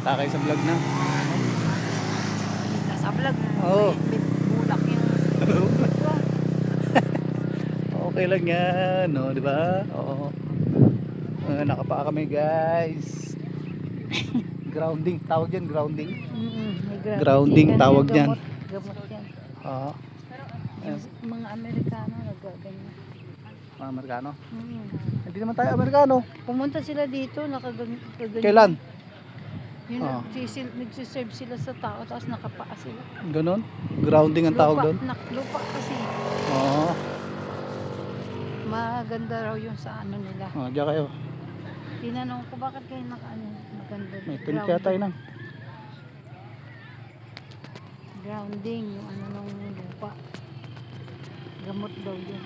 Kita kayo sa vlog na. Kita sa vlog. Oo. May bulak yung... Okay lang yan, no, di ba? Oo. Nakapaa kami, guys. Grounding, tawag yan, grounding. Grounding, tawag yan. Gamot yan. Oo. Yung mga Amerikano nagaganyan. Mga Amerikano? Hindi naman tayo Amerikano. Pumunta sila dito, nakaganyan. Kailan? Yun, nagsiserve sila sa tao, tapos nakapaa sila. Ganon? Grounding ang tawag doon? Lupa kasi. Oo. Maganda raw yung sa ano nila. Diyan kayo. Tinanong ko bakit kayo nakaano, maganda. May tent kaya tayo na. Grounding, yung ano ng lupa. Gamot daw yun.